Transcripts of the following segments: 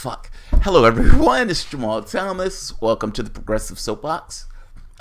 fuck. Hello everyone, it's Jamal Thomas. Welcome to the Progressive Soapbox.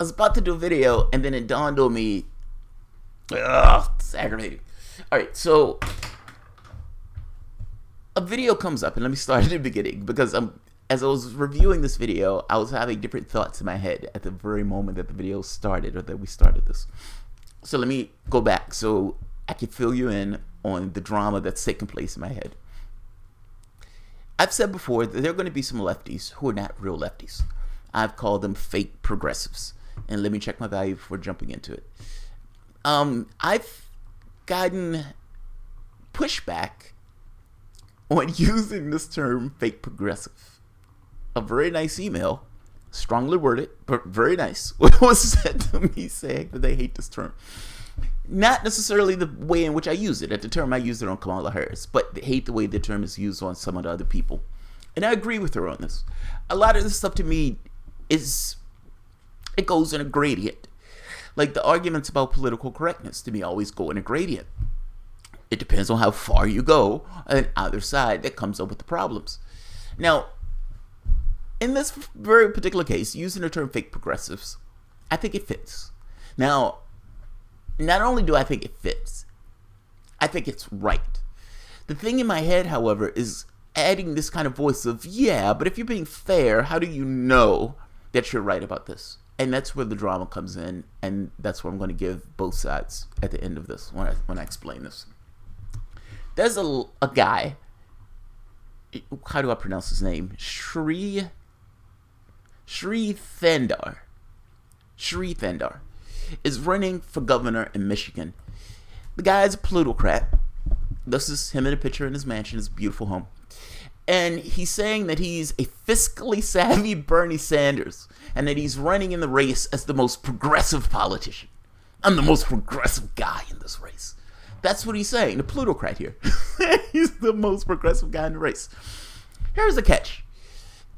I was about to do a video and then it dawned on me. It's aggravating. Alright, so a video comes up, and let me start at the beginning because as I was reviewing this video, I was having different thoughts in my head at the very moment that the video started, or that we started this. So let me go back so I can fill you in on the drama that's taking place in my head. I've said before that there are going to be some lefties who are not real lefties. I've called them fake progressives. And let me check my value before jumping into it. I've gotten pushback on using this term fake progressive. A very nice email, strongly worded, but very nice, was sent to me saying that they hate this term. Not necessarily the way in which I use it. At the term I use it on Kamala Harris, but they hate the way the term is used on some of the other people. And I agree with her on this. A lot of this stuff to me it goes in a gradient. Like the arguments about political correctness to me always go in a gradient. It depends on how far you go on either side that comes up with the problems. Now, in this very particular case, using the term fake progressives, I think it fits. Now, not only do I think it fits, I think it's right. The thing in my head, however, is adding this kind of voice of, yeah, but if you're being fair, how do you know that you're right about this? And that's where the drama comes in, and that's where I'm going to give both sides at the end of this, when I explain this. There's a guy, how do I pronounce his name? Shri Thanedar. Shri Thanedar is running for governor in Michigan. The guy is a plutocrat. This is him in a picture in his mansion, his beautiful home. And he's saying that he's a fiscally savvy Bernie Sanders and that he's running in the race as the most progressive politician. I'm the most progressive guy in this race. That's what he's saying, the plutocrat here. He's the most progressive guy in the race. Here's the catch.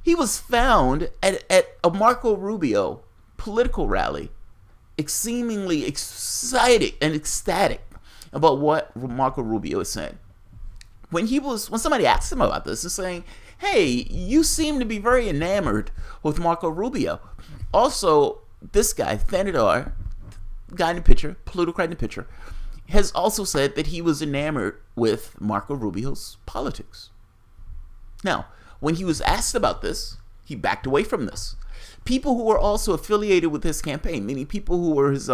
He was found at a Marco Rubio political rally, seemingly excited and ecstatic about what Marco Rubio is saying. When somebody asked him about this, he's saying, hey, you seem to be very enamored with Marco Rubio. Also, this guy, Thanedar, guy in the picture, plutocrat in the picture, has also said that he was enamored with Marco Rubio's politics. Now, when he was asked about this, he backed away from this. People who were also affiliated with his campaign, meaning people who were his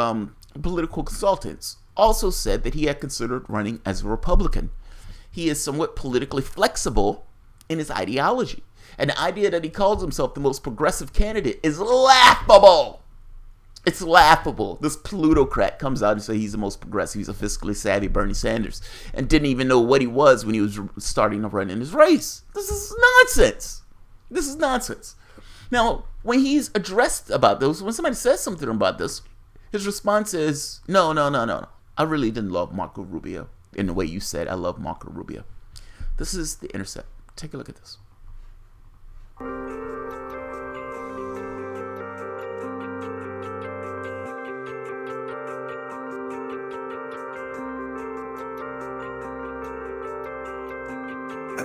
political consultants, also said that he had considered running as a Republican. He is somewhat politically flexible in his ideology. And the idea that he calls himself the most progressive candidate is laughable. It's laughable. This plutocrat comes out and says he's the most progressive. He's a fiscally savvy Bernie Sanders and didn't even know what he was when he was starting to run in his race. This is nonsense. This is nonsense. Now, when he's addressed about this, when somebody says something about this, his response is, no. I really didn't love Marco Rubio in the way you said I love Marco Rubio. This is The Intercept. Take a look at this.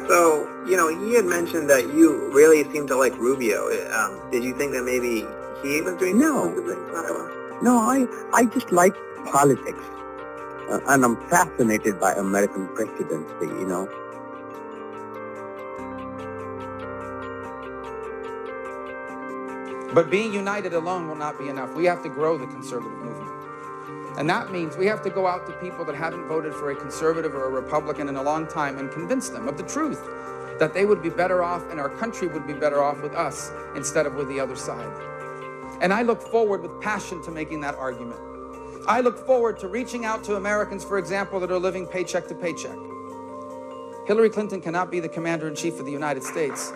So, he had mentioned that you really seem to like Rubio. Did you think that maybe he was doing No, I just like politics. And I'm fascinated by American presidency, But being united alone will not be enough. We have to grow the conservative movement. And that means we have to go out to people that haven't voted for a conservative or a Republican in a long time and convince them of the truth, that they would be better off and our country would be better off with us instead of with the other side. And I look forward with passion to making that argument. I look forward to reaching out to Americans, for example, that are living paycheck to paycheck. Hillary Clinton cannot be the commander-in-chief of the United States.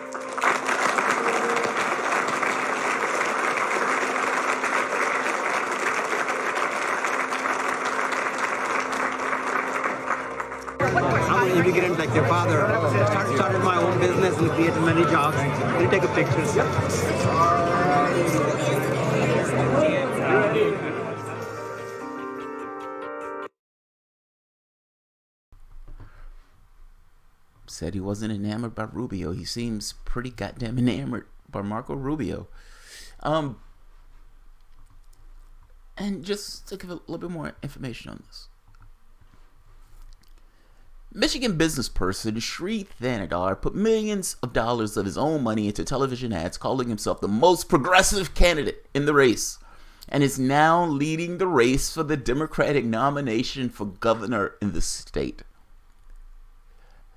I'm an immigrant like your father. Started my own business and created many jobs. Can you take a picture? said he wasn't enamored by Rubio. He seems pretty goddamn enamored by Marco Rubio. And just to give a little bit more information on this. Michigan business person Shri Thanedar put millions of dollars of his own money into television ads calling himself the most progressive candidate in the race, and is now leading the race for the Democratic nomination for governor in the state.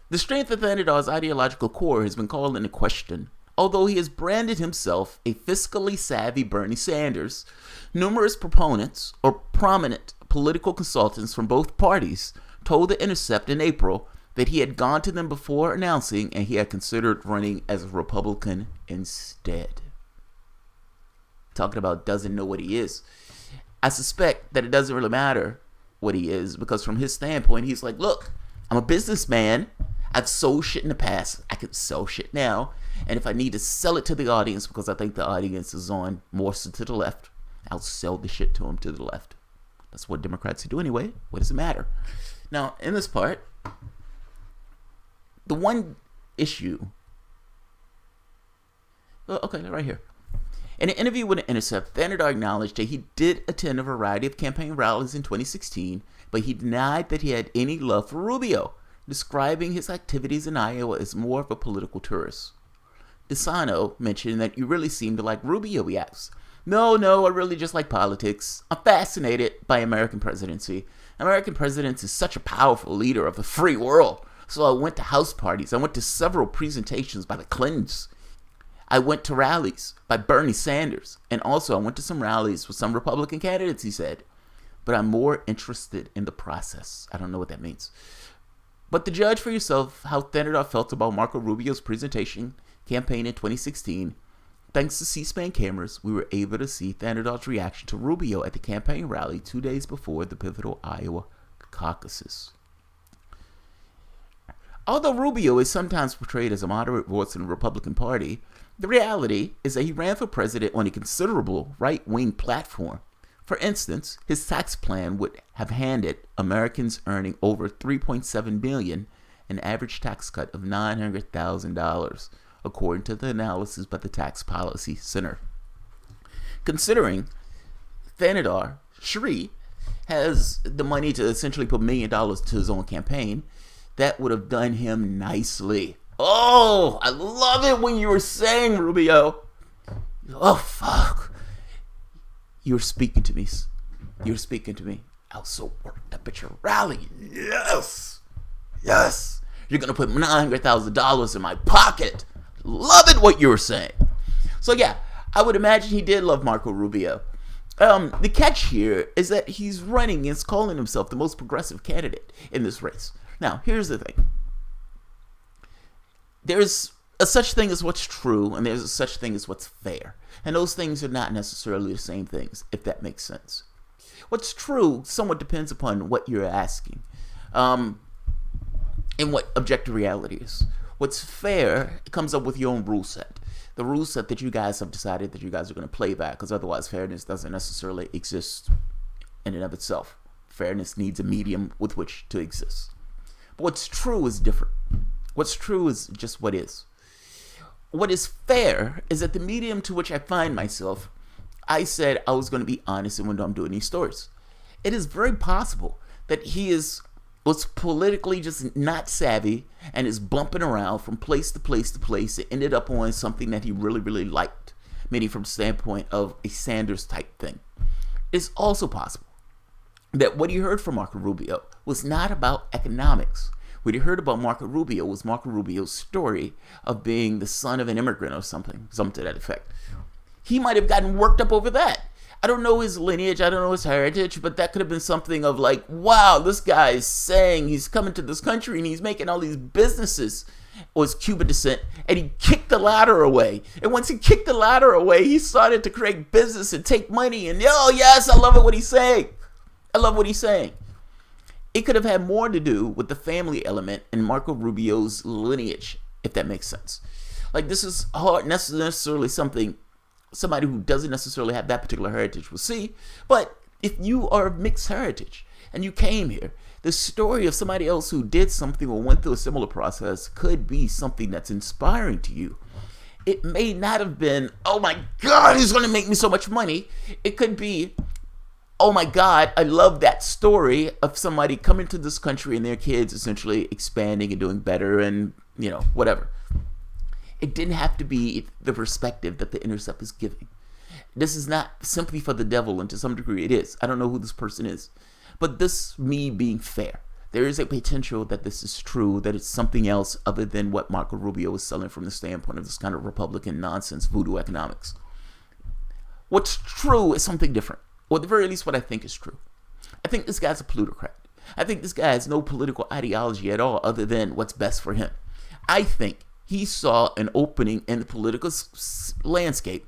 The strength of Thanedar's ideological core has been called into question. Although he has branded himself a fiscally savvy Bernie Sanders, numerous proponents or prominent political consultants from both parties told The Intercept in April that he had gone to them before announcing and he had considered running as a Republican instead. Talking about doesn't know what he is. I suspect that it doesn't really matter what he is, because from his standpoint, he's like, look, I'm a businessman. I've sold shit in the past. I can sell shit now. And if I need to sell it to the audience because I think the audience is on more so to the left, I'll sell the shit to them to the left. That's what Democrats do anyway. What does it matter? Now, in this part, the one issue... Okay, right here. In an interview with The Intercept, Thanedar acknowledged that he did attend a variety of campaign rallies in 2016, but he denied that he had any love for Rubio, describing his activities in Iowa as more of a political tourist. DeSano mentioned that you really seem to like Rubio, he asked. No, I really just like politics. I'm fascinated by American presidency. American president is such a powerful leader of the free world. So I went to house parties. I went to several presentations by the Clintons. I went to rallies by Bernie Sanders. And also I went to some rallies with some Republican candidates, he said. But I'm more interested in the process. I don't know what that means. But to judge for yourself how Thanedar felt about Marco Rubio's campaign in 2016, thanks to C-SPAN cameras, we were able to see Thanedar's reaction to Rubio at the campaign rally 2 days before the pivotal Iowa caucuses. Although Rubio is sometimes portrayed as a moderate voice in the Republican Party, the reality is that he ran for president on a considerable right-wing platform. For instance, his tax plan would have handed Americans earning over $3.7 million an average tax cut of $900,000, according to the analysis by the Tax Policy Center. Considering Thanedar, Shri, has the money to essentially put $1 million to his own campaign, that would have done him nicely. Oh, I love it when you were saying, Rubio. Oh, fuck. You're speaking to me. You're speaking to me. I was so worked up at your rally. Yes. You're going to put $900,000 in my pocket. Love it what you were saying. So yeah, I would imagine he did love Marco Rubio. The catch here is that he's running and calling himself the most progressive candidate in this race. Now, here's the thing. There's a such thing as what's true, and there's a such thing as what's fair. And those things are not necessarily the same things, if that makes sense. What's true somewhat depends upon what you're asking, and what objective reality is. What's fair comes up with your own rule set. The rule set that you guys have decided that you guys are going to play by, because otherwise fairness doesn't necessarily exist in and of itself. Fairness needs a medium with which to exist. But what's true is different. What's true is just what is. What is fair is that the medium to which I find myself, I said I was going to be honest when I'm doing these stories. It is very possible that he was politically just not savvy and is bumping around from place to place to place and ended up on something that he really, really liked, meaning from the standpoint of a Sanders type thing. It's also possible that what he heard from Marco Rubio was not about economics. What he heard about Marco Rubio was Marco Rubio's story of being the son of an immigrant or something to that effect. He might have gotten worked up over that. I don't know his lineage, I don't know his heritage, but that could have been something of like, wow, this guy is saying he's coming to this country and he's making all these businesses, or his Cuban descent, and he kicked the ladder away. And once he kicked the ladder away, he started to create business and take money, and oh yes, I love it what he's saying. I love what he's saying. It could have had more to do with the family element in Marco Rubio's lineage, if that makes sense. Like, this is hard, necessarily something somebody who doesn't necessarily have that particular heritage will see. But if you are of mixed heritage, and you came here. The story of somebody else who did something or went through a similar process could be something that's inspiring to you. It may not have been, oh my God, he's going to make me so much money. It could be, oh my God, I love that story of somebody coming to this country and their kids essentially expanding and doing better and, whatever. It didn't have to be the perspective that The Intercept is giving. This is not simply for the devil, and to some degree it is. I don't know who this person is. But this, me being fair, there is a potential that this is true, that it's something else other than what Marco Rubio is selling from the standpoint of this kind of Republican nonsense, voodoo economics. What's true is something different, or at the very least what I think is true. I think this guy's a plutocrat. I think this guy has no political ideology at all other than what's best for him. I think he saw an opening in the political landscape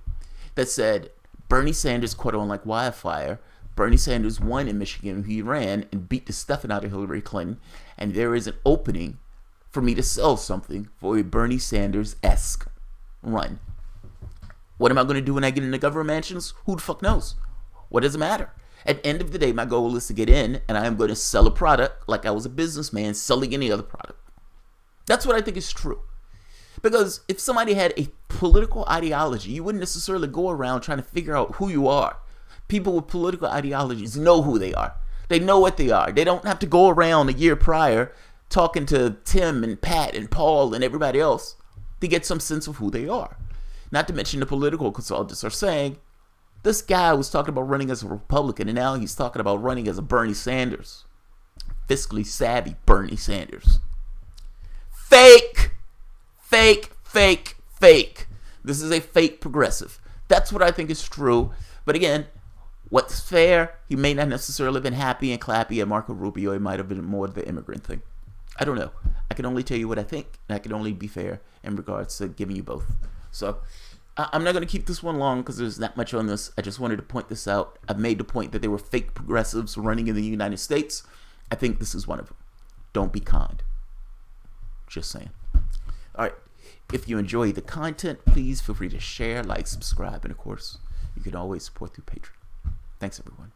that said Bernie Sanders caught on like wildfire. Bernie Sanders won in Michigan. He ran and beat the stuffing out of Hillary Clinton. And there is an opening for me to sell something for a Bernie Sanders-esque run. What am I going to do when I get into government mansions? Who the fuck knows? What does it matter? At the end of the day, my goal is to get in, and I am going to sell a product like I was a businessman selling any other product. That's what I think is true. Because if somebody had a political ideology, you wouldn't necessarily go around trying to figure out who you are. People with political ideologies know who they are. They know what they are. They don't have to go around a year prior talking to Tim and Pat and Paul and everybody else to get some sense of who they are. Not to mention the political consultants are saying, this guy was talking about running as a Republican, and now he's talking about running as a Bernie Sanders. Fiscally savvy Bernie Sanders. Fake! Fake, fake, fake. This is a fake progressive. That's what I think is true. But again, what's fair, he may not necessarily have been happy and clappy at Marco Rubio. It might have been more the immigrant thing. I don't know. I can only tell you what I think, and I can only be fair in regards to giving you both. So I'm not going to keep this one long because there's not much on this. I just wanted to point this out. I've made the point that there were fake progressives running in the United States. I think this is one of them. Don't be conned. Just saying. All right. If you enjoy the content, please feel free to share, like, subscribe, and of course, you can always support through Patreon. Thanks, everyone.